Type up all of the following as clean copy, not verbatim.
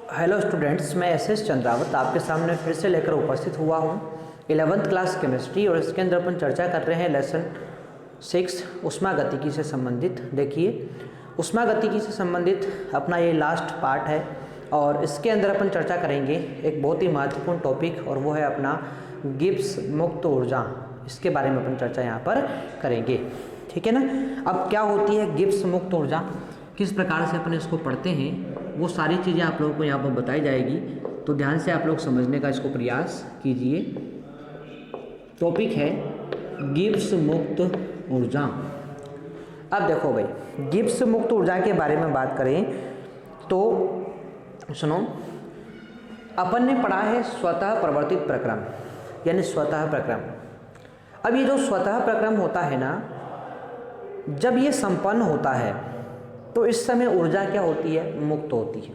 Hello students, मैं S Chandrawat आपके सामने फिर से लेकर उपस्थित हुआ हूँ 11th क्लास केमिस्ट्री। और इसके अंदर अपन चर्चा कर रहे हैं लेसन 6 ऊष्मागतिकी से संबंधित। देखिए, ऊष्मागतिकी से संबंधित अपना ये लास्ट पार्ट है और इसके अंदर अपन चर्चा करेंगे एक बहुत ही महत्वपूर्ण टॉपिक, और वो है अपना गिब्स मुक्त ऊर्जा। इसके बारे में अपन चर्चा यहाँ पर करेंगे, ठीक है ना। अब क्या होती है गिब्स मुक्त ऊर्जा, किस प्रकार से अपन इसको पढ़ते हैं, वो सारी चीज़ें आप लोगों को यहाँ पर बताई जाएगी। तो ध्यान से आप लोग समझने का इसको प्रयास कीजिए। टॉपिक है गिब्स मुक्त ऊर्जा। अब देखो भाई, गिब्स मुक्त ऊर्जा के बारे में बात करें तो सुनो, अपन ने पढ़ा है स्वतः प्रवर्तित प्रक्रम, यानी स्वतः प्रक्रम। अब ये जो स्वतः प्रक्रम होता है ना, जब ये संपन्न होता है तो इस समय ऊर्जा क्या होती है, मुक्त होती है।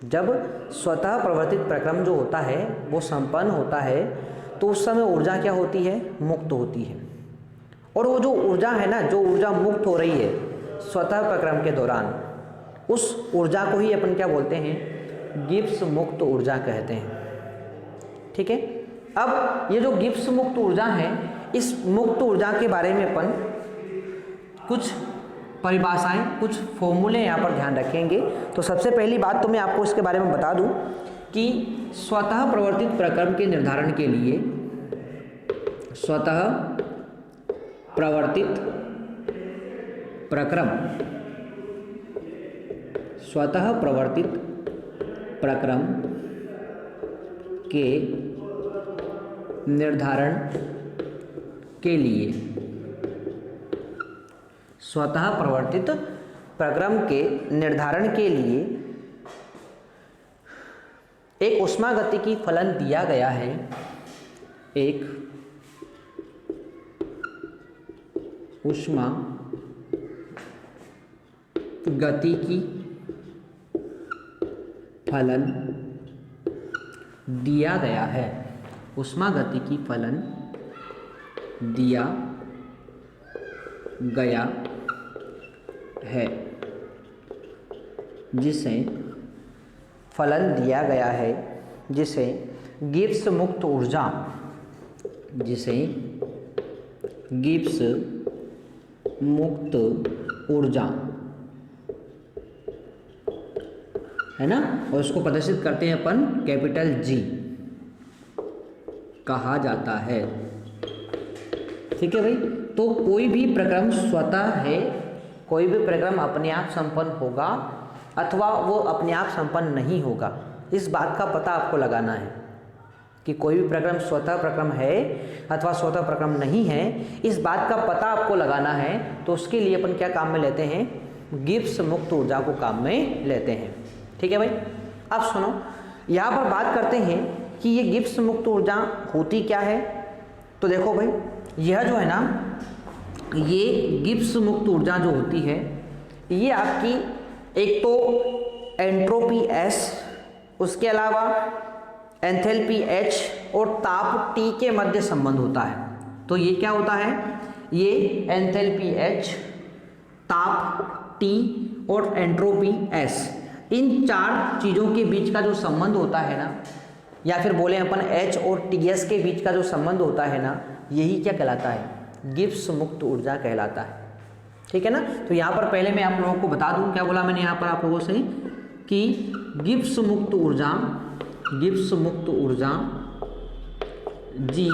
जब स्वतः प्रवर्तित प्रक्रम जो होता है वो संपन्न होता है तो उस समय ऊर्जा क्या होती है, मुक्त होती है। और वो जो ऊर्जा है ना, जो ऊर्जा मुक्त हो रही है स्वतः प्रक्रम के दौरान, उस ऊर्जा को ही अपन क्या बोलते हैं, गिब्स मुक्त ऊर्जा कहते हैं, ठीक है। अब ये जो गिब्स मुक्त ऊर्जा है, इस मुक्त ऊर्जा के बारे में अपन कुछ परिभाषाएं, कुछ फॉर्मूले यहाँ पर ध्यान रखेंगे। तो सबसे पहली बात तो मैं आपको इसके बारे में बता दूं कि स्वतः प्रवर्तित प्रक्रम के निर्धारण के लिए, स्वतः प्रवर्तित प्रक्रम, स्वतः प्रवर्तित प्रक्रम के निर्धारण के लिए, स्वतः प्रवर्तित प्रक्रम के निर्धारण के लिए एक ऊष्मागतिकी फलन दिया गया है। एक ऊष्मागतिकी फलन दिया गया है, ऊष्मागतिकी फलन दिया गया है, जिसे फलन दिया गया है, जिसे गिब्स मुक्त ऊर्जा, जिसे गिब्स मुक्त ऊर्जा है ना, और इसको प्रदर्शित करते हैं अपन कैपिटल G कहा जाता है, ठीक है भाई। तो कोई भी प्रक्रम स्वतः है, कोई भी प्रक्रम अपने आप संपन्न होगा अथवा वो अपने आप संपन्न नहीं होगा, इस बात का पता आपको लगाना है कि कोई भी प्रक्रम स्वतः प्रक्रम है अथवा स्वतः प्रक्रम नहीं है, इस बात का पता आपको लगाना है। तो उसके लिए अपन क्या काम में लेते हैं, गिब्स मुक्त ऊर्जा को काम में लेते हैं, ठीक है भाई। अब सुनो, यहाँ पर बात करते हैं कि ये गिब्स मुक्त ऊर्जा होती क्या है। तो देखो भाई, यह जो है ना, ये गिब्स मुक्त ऊर्जा जो होती है, ये आपकी एक तो एंट्रोपी S, उसके अलावा एंथैल्पी H और ताप T के मध्य संबंध होता है। तो ये क्या होता है, ये एंथैल्पी H, ताप T और एंट्रोपी S, इन चार चीज़ों के बीच का जो संबंध होता है ना, या फिर बोले अपन H और TS के बीच का जो संबंध होता है ना, यही क्या कहलाता है, गिब्स मुक्त ऊर्जा कहलाता है, ठीक है ना। तो यहाँ पर पहले मैं आप लोगों को बता दूं, क्या बोला मैंने यहाँ पर आप लोगों से कि गिब्स मुक्त ऊर्जा, गिब्स मुक्त ऊर्जा G,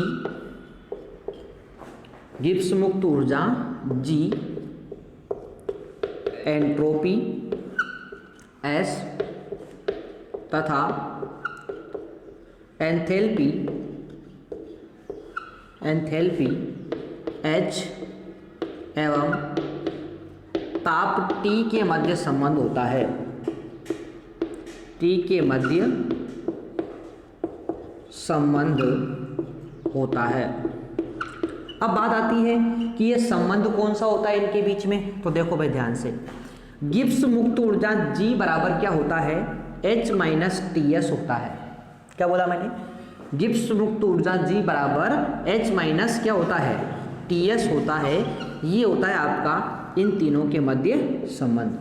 गिब्स मुक्त ऊर्जा G एंट्रोपी S तथा एंथैल्पी H एवं ताप T के मध्य संबंध होता है, T के मध्य संबंध होता है। अब बात आती है कि ये संबंध कौन सा होता है इनके बीच में। तो देखो भाई ध्यान से, गिब्स मुक्त ऊर्जा G बराबर क्या होता है, H माइनस TS होता है। क्या बोला मैंने, गिब्स मुक्त ऊर्जा G बराबर H माइनस क्या होता है, TS होता है। ये होता है आपका इन तीनों के मध्य संबंध,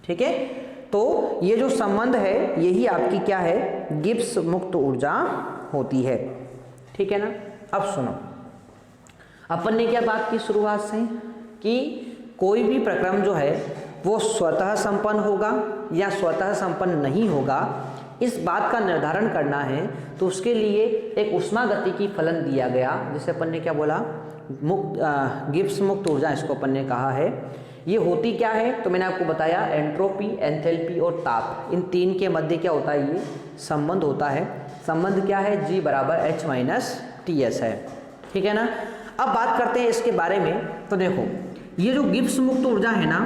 ठीक है। तो ये जो संबंध है यही आपकी क्या है, गिब्स मुक्त ऊर्जा होती है। ठीक है ना। अब सुनो, अपन ने क्या बात की शुरुआत से कि कोई भी प्रक्रम जो है वो स्वतः संपन्न होगा या स्वतः संपन्न नहीं होगा, इस बात का निर्धारण करना है तो उसके लिए एक उष्मागतिकी फलन दिया गया, जिसे अपन ने क्या बोला, गिब्स मुक्त ऊर्जा इसको अपन ने कहा है। ये होती क्या है तो मैंने आपको बताया, एंट्रोपी, एंथैल्पी और ताप, इन तीन के मध्य क्या होता है, ये संबंध होता है। संबंध क्या है, G बराबर H माइनस TS है। ठीक है ना। अब बात करते हैं इसके बारे में। तो देखो, ये जो गिब्स मुक्त ऊर्जा है ना,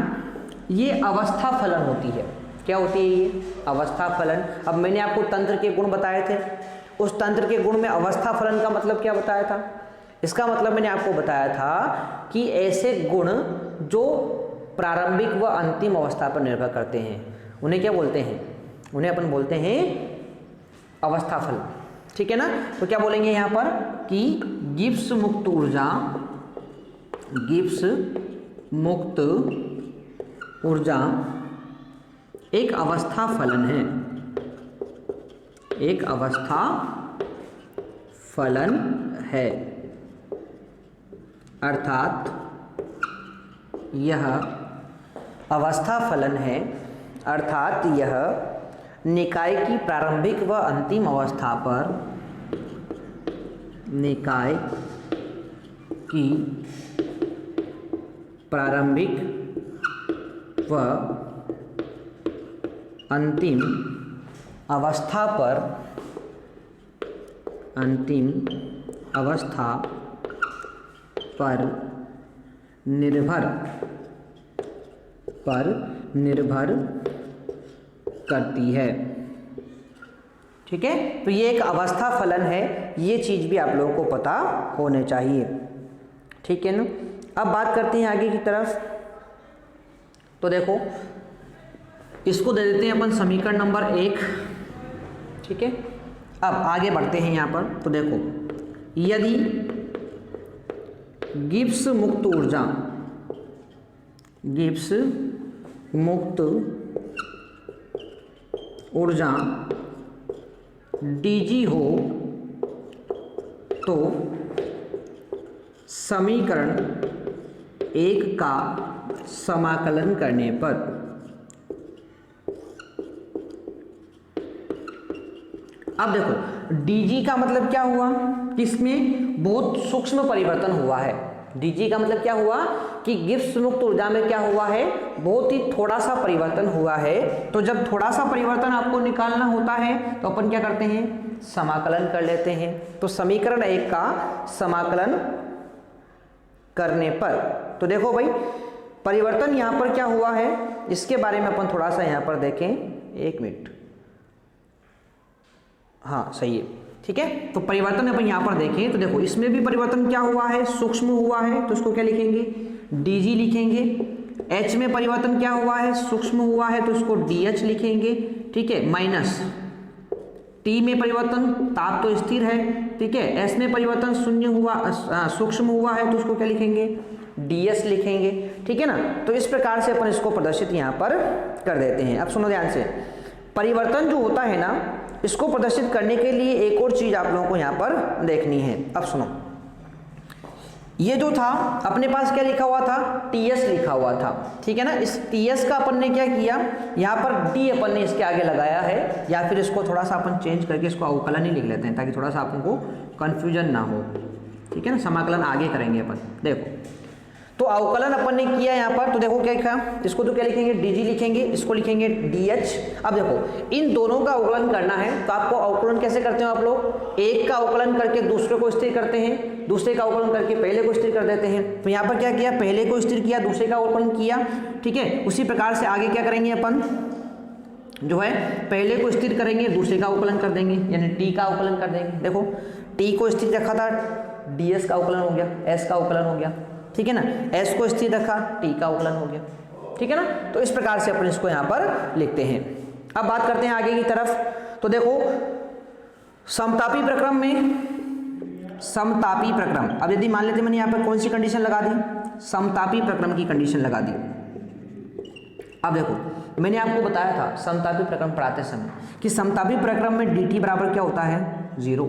ये अवस्था फलन होती है। क्या होती है ये, अवस्था फलन। अब मैंने आपको तंत्र के गुण बताए थे, उस तंत्र के गुण में अवस्था फलन का मतलब क्या बताया था, इसका मतलब मैंने आपको बताया था कि ऐसे गुण जो प्रारंभिक व अंतिम अवस्था पर निर्भर करते हैं उन्हें क्या बोलते हैं, उन्हें अपन बोलते हैं अवस्था फलन। ठीक है ना। तो क्या बोलेंगे यहाँ पर कि गिब्स मुक्त ऊर्जा, गिब्स मुक्त ऊर्जा एक अवस्था फलन है, एक अवस्था फलन है, अर्थात यह अवस्था फलन है, अर्थात यह निकाय की प्रारंभिक व अंतिम अवस्था पर, निकाय की प्रारंभिक व अंतिम अवस्था पर, अंतिम अवस्था पर निर्भर करती है। ठीक है। तो ये एक अवस्था फलन है, ये चीज भी आप लोगों को पता होने चाहिए। ठीक है ना। अब बात करते हैं आगे की तरफ। तो देखो, इसको दे देते हैं अपन समीकरण नंबर 1। ठीक है। अब आगे बढ़ते हैं यहाँ पर। तो देखो, यदि गिब्स मुक्त ऊर्जा, गिब्स मुक्त ऊर्जा dg हो तो समीकरण 1 का समाकलन करने पर, अब देखो dg का मतलब क्या हुआ कि इसमें बहुत सूक्ष्म परिवर्तन हुआ है। dg का मतलब क्या हुआ कि गिब्स मुक्त ऊर्जा में क्या हुआ है, बहुत ही थोड़ा सा परिवर्तन हुआ है। तो जब थोड़ा सा परिवर्तन आपको निकालना होता है तो अपन क्या करते हैं, समाकलन कर लेते हैं। तो समीकरण 1 का समाकलन करने पर, तो देखो भाई परिवर्तन यहां पर क्या हुआ है इसके बारे में अपन थोड़ा सा यहां पर देखें। 1 मिनट, हाँ सही है। ठीक है। तो परिवर्तन अपन यहां पर देखें तो देखो इसमें भी परिवर्तन क्या हुआ है, सूक्ष्म हुआ है, तो इसको क्या लिखेंगे, dg लिखेंगे। h में परिवर्तन क्या हुआ है, सूक्ष्म हुआ है, तो इसको dh लिखेंगे। ठीक है। माइनस t में परिवर्तन, ताप तो स्थिर है। ठीक है। s में परिवर्तन शून्य हुआ, सूक्ष्म हुआ है, तो उसको क्या लिखेंगे, ds लिखेंगे। ठीक है ना। तो इस प्रकार से अपन इसको प्रदर्शित यहाँ पर कर देते हैं। अब सुनो ध्यान से, परिवर्तन जो होता है ना, इसको प्रदर्शित करने के लिए एक और चीज आप लोगों को यहाँ पर देखनी है। अब सुनो, ये जो था अपने पास क्या लिखा हुआ था, ts लिखा हुआ था। ठीक है ना। इस ts का अपन ने क्या किया, यहाँ पर d अपन ने इसके आगे लगाया है, या फिर इसको थोड़ा सा अपन चेंज करके इसको अवकलन ही लिख लेते हैं ताकि थोड़ा सा आपको कंफ्यूजन ना हो। ठीक है ना। समाकलन आगे करेंगे अपन। देखो तो अवकलन अपन ने किया यहाँ पर, तो देखो क्या लिखा, इसको तो क्या लिखेंगे, dg लिखेंगे, इसको लिखेंगे dh। अब देखो इन दोनों का अवकलन करना है तो आपको अवकलन कैसे करते हो आप लोग, एक का अवकलन करके दूसरे को स्थिर करते हैं, दूसरे का अवकलन करके पहले को स्थिर कर देते हैं। तो यहाँ पर क्या किया, पहले को स्थिर किया, दूसरे का अवकलन किया। ठीक है। उसी प्रकार से आगे क्या करेंगे अपन, जो है पहले को स्थिर करेंगे, दूसरे का अवकलन कर देंगे, यानी t का अवकलन कर देंगे। देखो t को स्थिर रखा था, ds का अवकलन हो गया, s का अवकलन हो गया। ठीक है ना। s को स्थिर रखा, t का अवकलन हो गया। ठीक है ना। तो इस प्रकार से अपन इसको यहाँ पर लिखते हैं। अब बात करते हैं आगे की तरफ। तो देखो समतापी प्रक्रम में, समतापी प्रक्रम, अब यदि मान लेते मैंने यहाँ पर कौन सी कंडीशन लगा दी, समतापी प्रक्रम की कंडीशन लगा दी। अब देखो मैंने आपको बताया था समतापी प्रक्रम पढ़ाते समय कि समतापी प्रक्रम में dt बराबर क्या होता है 0,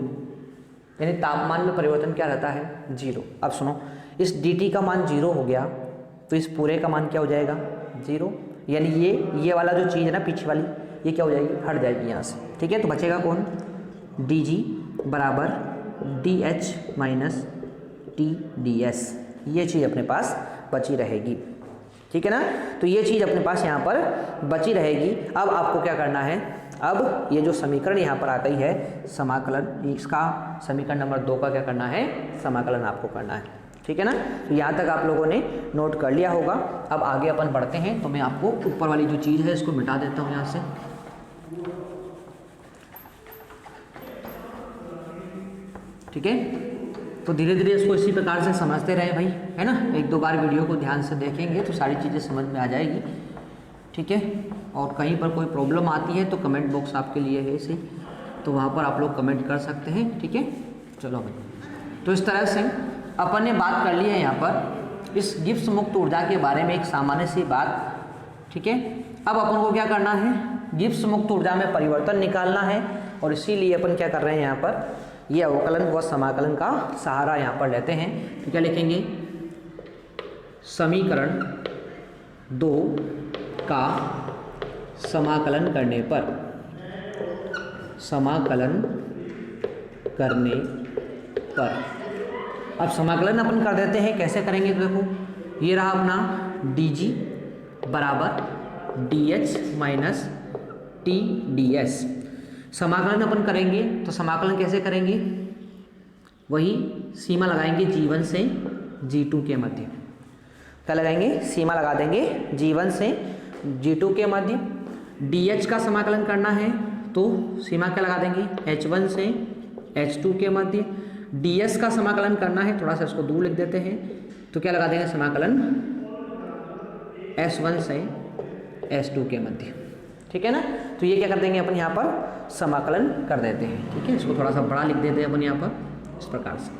यानी तापमान में परिवर्तन क्या रहता है 0। अब सुनो, इस dt का मान 0 हो गया तो इस पूरे का मान क्या हो जाएगा 0, यानी ये वाला जो चीज़ है ना पीछे वाली, ये क्या हो जाएगी, हट जाएगी यहाँ से। ठीक है, तो बचेगा कौन, dg बराबर dh माइनस TdS, ये चीज़ अपने पास बची रहेगी। ठीक है ना, तो ये चीज़ अपने पास यहाँ पर बची रहेगी। अब आपको क्या करना है, अब ये जो समीकरण यहाँ पर आ गई है समाकलन, इसका समीकरण नंबर 2 का क्या करना है, समाकलन आपको करना है। ठीक है ना, तो यहाँ तक आप लोगों ने नोट कर लिया होगा। अब आगे अपन बढ़ते हैं, तो मैं आपको ऊपर वाली जो चीज़ है इसको मिटा देता हूँ यहाँ से। ठीक है, तो धीरे धीरे इसको इसी प्रकार से समझते रहे भाई, है ना। 1-2 बार वीडियो को ध्यान से देखेंगे तो सारी चीज़ें समझ में आ जाएगी। ठीक है, और कहीं पर कोई प्रॉब्लम आती है तो कमेंट बॉक्स आपके लिए है इसी, तो वहाँ पर आप लोग कमेंट कर सकते हैं। ठीक है, चलो भाई, तो इस तरह से अपन ने बात कर ली है यहाँ पर इस गिब्स मुक्त ऊर्जा के बारे में एक सामान्य सी बात। ठीक है, अब अपन को क्या करना है, गिब्स मुक्त ऊर्जा में परिवर्तन निकालना है, और इसीलिए अपन क्या कर रहे हैं यहाँ पर, ये अवकलन व समाकलन का सहारा यहाँ पर लेते हैं। तो क्या लिखेंगे, समीकरण 2 का समाकलन करने पर, समाकलन करने पर, अब समाकलन अपन कर देते हैं, कैसे करेंगे, तो देखो ये रहा अपना dg बराबर dh माइनस TdS। समाकलन अपन करेंगे तो समाकलन कैसे करेंगे, वही सीमा लगाएंगे G1 से G2 के मध्य। क्या लगाएंगे, सीमा लगा देंगे G1 से G2 के मध्य। dH का समाकलन करना है तो सीमा क्या लगा देंगे, H1 से H2 के मध्य। ds का समाकलन करना है, थोड़ा सा इसको दूर लिख देते हैं, तो क्या लगा देंगे, समाकलन S1 से S2 के मध्य। ठीक है ना, तो ये क्या कर देंगे अपन यहाँ पर समाकलन कर देते हैं। ठीक है, इसको थोड़ा सा बड़ा लिख देते हैं अपन यहाँ पर इस प्रकार से।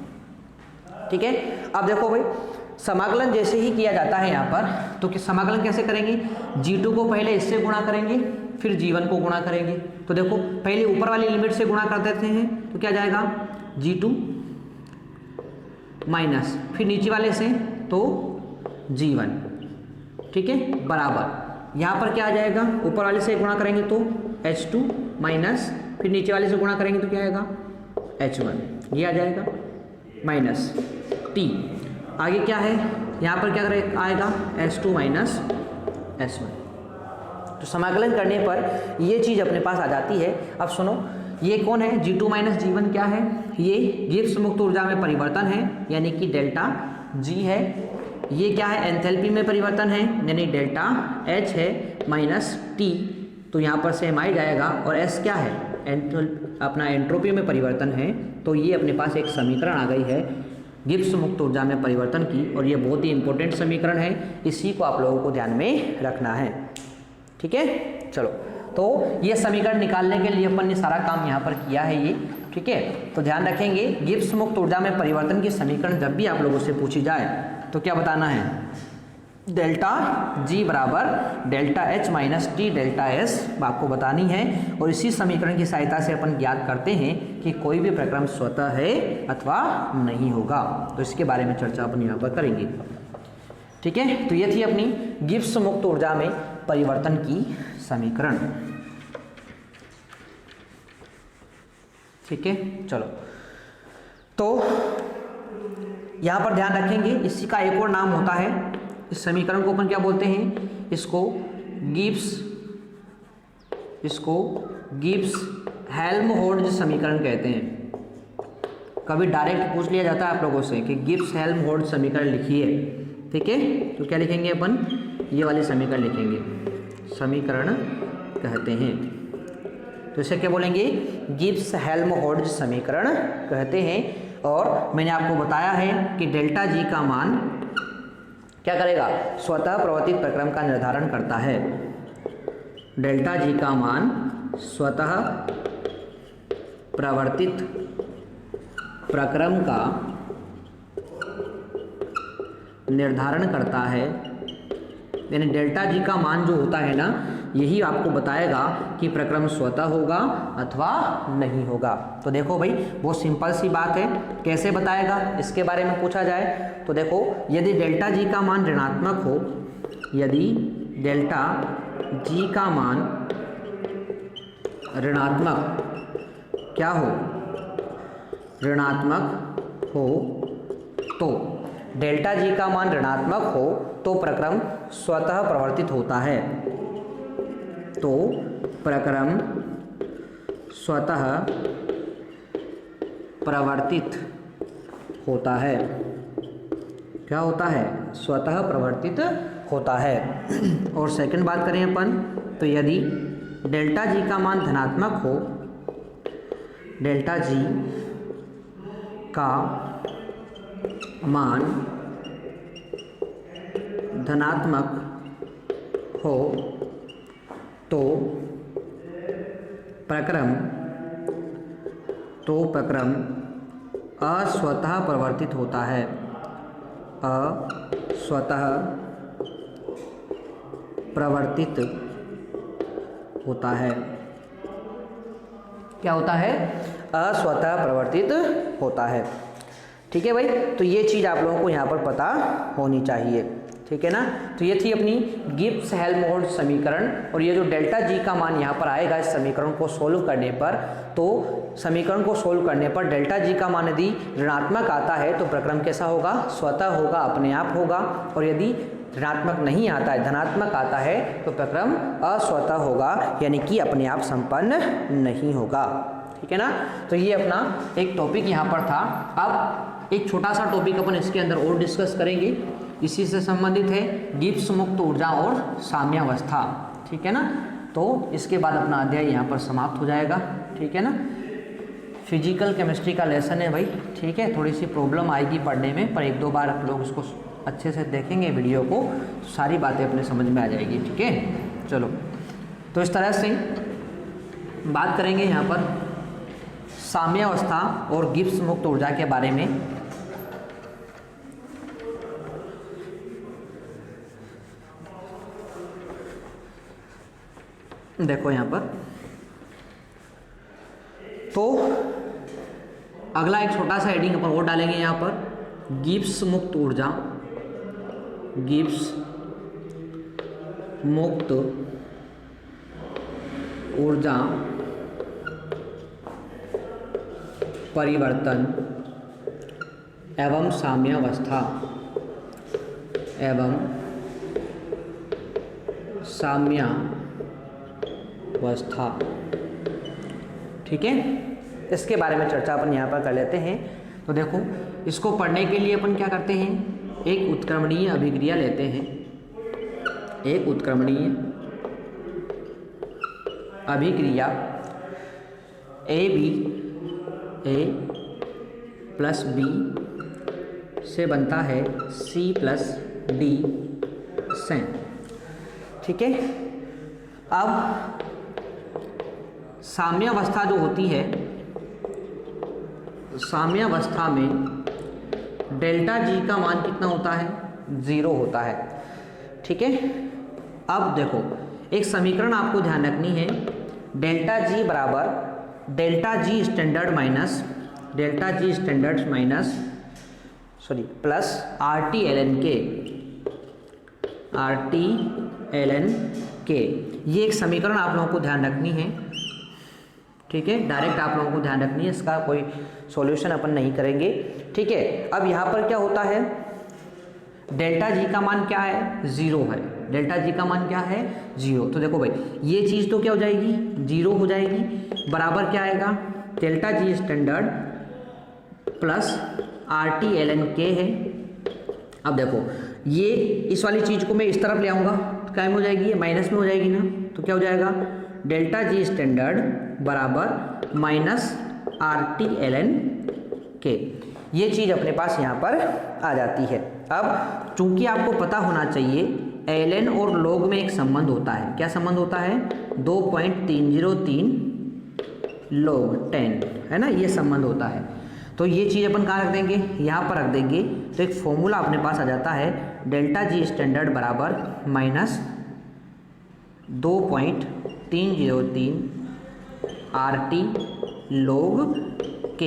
ठीक है, अब देखो भाई, समाकलन जैसे ही किया जाता है यहाँ पर, तो कि समाकलन कैसे करेंगे, G2 को पहले इससे गुणा करेंगे, फिर G1 को गुणा करेंगे। तो देखो पहले ऊपर वाली लिमिट से गुणा कर देते हैं, तो क्या जाएगा G2 माइनस, फिर नीचे वाले से तो G1। ठीक है, बराबर यहाँ पर क्या आ जाएगा, ऊपर वाले से गुणा करेंगे तो H2 माइनस, फिर नीचे वाले से गुणा करेंगे तो क्या आएगा H1, ये आ जाएगा माइनस T। आगे क्या है, यहाँ पर क्या आएगा S2 माइनस S1। तो समाकलन करने पर ये चीज़ अपने पास आ जाती है। अब सुनो, ये कौन है, G2 माइनस G1 क्या है, ये गिब्स मुक्त ऊर्जा में परिवर्तन है, यानी कि डेल्टा G है। ये क्या है, एंथैल्पी में परिवर्तन है, यानी डेल्टा H है, माइनस T, तो यहाँ पर सेम आ जाएगा। और S क्या है, अपना एंट्रोपी में परिवर्तन है। तो ये अपने पास एक समीकरण आ गई है गिब्स मुक्त ऊर्जा में परिवर्तन की, और ये बहुत ही इंपॉर्टेंट समीकरण है, इसी को आप लोगों को ध्यान में रखना है। ठीक है, चलो, तो ये समीकरण निकालने के लिए अपन ने सारा काम यहाँ पर किया है ये। ठीक है, तो ध्यान रखेंगे, गिब्स मुक्त ऊर्जा में परिवर्तन की समीकरण जब भी आप लोगों से पूछी जाए तो क्या बताना है, डेल्टा G बराबर delta H minus T delta S आपको बतानी है। और इसी समीकरण की सहायता से अपन ज्ञात करते हैं कि कोई भी प्रक्रम स्वतः है अथवा नहीं होगा। तो इसके बारे में चर्चा अपन यहाँ पर करेंगे। ठीक है, तो ये थी अपनी गिब्स मुक्त ऊर्जा में परिवर्तन की समीकरण। ठीक है, चलो, तो यहाँ पर ध्यान रखेंगे, इसी का एक और नाम होता है, इस समीकरण को अपन क्या बोलते हैं, इसको गिब्स हेल्महोल्ट्ज समीकरण कहते हैं। कभी डायरेक्ट पूछ लिया जाता है आप लोगों से कि गिब्स हेल्महोल्ट्ज समीकरण लिखिए। ठीक है, तो क्या लिखेंगे अपन, ये वाले समीकरण लिखेंगे, समीकरण कहते हैं। तो इसे क्या बोलेंगे, गिब्स हेल्महोल्ट्ज समीकरण कहते हैं। और मैंने आपको बताया है कि डेल्टा G का मान क्या करेगा, स्वतः प्रवर्तित प्रक्रम का निर्धारण करता है। डेल्टा G का मान स्वतः प्रवर्तित प्रक्रम का निर्धारण करता है, यानी डेल्टा G का मान जो होता है ना, यही आपको बताएगा कि प्रक्रम स्वतः होगा अथवा नहीं होगा। तो देखो भाई, बहुत सिंपल सी बात है, कैसे बताएगा इसके बारे में पूछा जाए तो देखो, यदि डेल्टा जी का मान ऋणात्मक हो, यदि डेल्टा जी का मान ऋणात्मक क्या हो, ऋणात्मक हो, तो डेल्टा जी का मान ऋणात्मक हो तो प्रक्रम स्वतः प्रवर्तित होता है, तो प्रक्रम स्वतः प्रवर्तित होता है। क्या होता है? स्वतः प्रवर्तित होता है। और सेकंड बात करें अपन, तो यदि डेल्टा जी का मान धनात्मक हो, डेल्टा जी का मान धनात्मक हो तो प्रक्रम अस्वतः प्रवर्तित होता है, अस्वतः प्रवर्तित होता है। क्या होता है? अस्वतः प्रवर्तित होता है। ठीक है भाई, तो ये चीज़ आप लोगों को यहाँ पर पता होनी चाहिए, ठीक है ना। तो ये थी अपनी गिब्स हेल्महोल्ट्ज समीकरण, और ये जो डेल्टा जी का मान यहाँ पर आएगा इस समीकरण को सोल्व करने पर, तो समीकरण को सोल्व करने पर डेल्टा जी का मान यदि ऋणात्मक आता है तो प्रक्रम कैसा होगा? स्वतः होगा, अपने आप होगा। और यदि ऋणात्मक नहीं आता है, धनात्मक आता है, तो प्रक्रम अस्वतः होगा, यानी कि अपने आप संपन्न नहीं होगा। ठीक है ना। तो ये अपना एक टॉपिक यहाँ पर था। अब एक छोटा सा टॉपिक अपन इसके अंदर और डिस्कस करेंगे, इसी से संबंधित है गिब्स मुक्त ऊर्जा और साम्यावस्था। ठीक है ना। तो इसके बाद अपना अध्याय यहाँ पर समाप्त हो जाएगा। ठीक है ना। फिजिकल केमिस्ट्री का लेसन है भाई। ठीक है, थोड़ी सी प्रॉब्लम आएगी पढ़ने में, पर एक दो बार आप लोग उसको अच्छे से देखेंगे वीडियो को, सारी बातें अपने समझ में आ जाएगी। ठीक है, चलो। तो इस तरह से बात करेंगे यहाँ पर साम्यावस्था और गिब्स मुक्त ऊर्जा के बारे में। देखो यहाँ पर, तो अगला एक छोटा सा हेडिंग अपन और डालेंगे यहाँ पर, गिब्स मुक्त ऊर्जा, गिब्स मुक्त ऊर्जा परिवर्तन एवं साम्यावस्था, एवं साम्यावस्था। ठीक है, इसके बारे में चर्चा अपन यहाँ पर कर लेते हैं। तो देखो, इसको पढ़ने के लिए अपन क्या करते हैं, एक उत्क्रमणीय अभिक्रिया लेते हैं, एक उत्क्रमणीय अभिक्रिया ए प्लस बी से बनता है C प्लस डी से। ठीक है। अब साम्यावस्था जो होती है, साम्यावस्था में डेल्टा जी का मान कितना होता है? 0 होता है। ठीक है। अब देखो, एक समीकरण आपको ध्यान रखनी है, डेल्टा जी बराबर delta G standard minus plus RT ln K। ये एक समीकरण आप लोगों को ध्यान रखनी है। ठीक है, डायरेक्ट आप लोगों को ध्यान रखनी है, इसका कोई सॉल्यूशन अपन नहीं करेंगे। ठीक है। अब यहाँ पर क्या होता है, डेल्टा जी का मान क्या है? 0 है। डेल्टा जी का मान क्या है? 0। तो देखो भाई, ये चीज़ तो क्या हो जाएगी? 0 हो जाएगी। बराबर क्या आएगा? Delta G standard plus RT ln K है। अब देखो, ये इस वाली चीज़ को मैं इस तरफ ले आऊँगा तो क्या हो जाएगी? ये माइनस में हो जाएगी ना, तो क्या हो जाएगा? डेल्टा जी स्टैंडर्ड बराबर माइनस RT ln K। ये चीज़ अपने पास यहाँ पर आ जाती है। अब चूंकि आपको पता होना चाहिए, ln और log में एक संबंध होता है। क्या संबंध होता है? 2.303 log 10, है ना, ये संबंध होता है। तो ये चीज़ अपन कहाँ रख देंगे? यहाँ पर रख देंगे। तो एक फॉर्मूला अपने पास आ जाता है, डेल्टा जी स्टैंडर्ड बराबर माइनस 2.303 RT log K,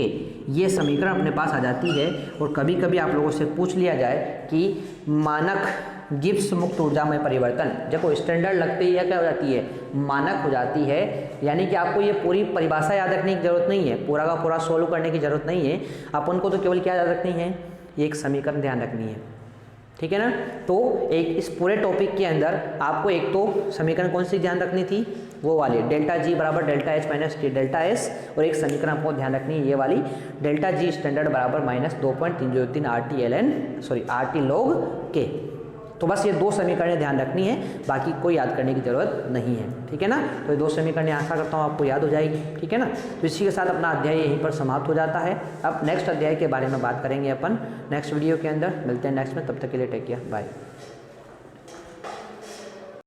ये समीकरण अपने पास आ जाती है। और कभी कभी आप लोगों से पूछ लिया जाए कि मानक गिब्स मुक्त ऊर्जा में परिवर्तन, देखो स्टैंडर्ड लगते ही है क्या हो जाती है, मानक हो जाती है। यानी कि आपको ये पूरी परिभाषा याद रखने की जरूरत नहीं है, पूरा का पूरा सोल्व करने की जरूरत नहीं है, अपन को तो केवल क्या याद रखनी है, एक समीकरण ध्यान रखनी है, ठीक है ना। तो एक इस पूरे टॉपिक के अंदर आपको एक तो समीकरण कौन सी ध्यान रखनी थी, वो वाली डेल्टा जी बराबर delta H minus T delta S, और एक समीकरण आपको ध्यान रखनी है ये वाली डेल्टा जी स्टैंडर्ड बराबर माइनस 2.303 आर टी लॉग के। तो बस ये दो समीकरणें ध्यान रखनी है, बाकी कोई याद करने की जरूरत नहीं है, ठीक है ना। तो ये दो समीकरणें आशा करता हूँ आपको याद हो जाएगी, ठीक है ना। तो इसी के साथ अपना अध्याय यहीं पर समाप्त हो जाता है। अब नेक्स्ट अध्याय के बारे में बात करेंगे अपन नेक्स्ट वीडियो के अंदर। मिलते हैं नेक्स्ट में, तब तक के लिए टेक केयर, बाय।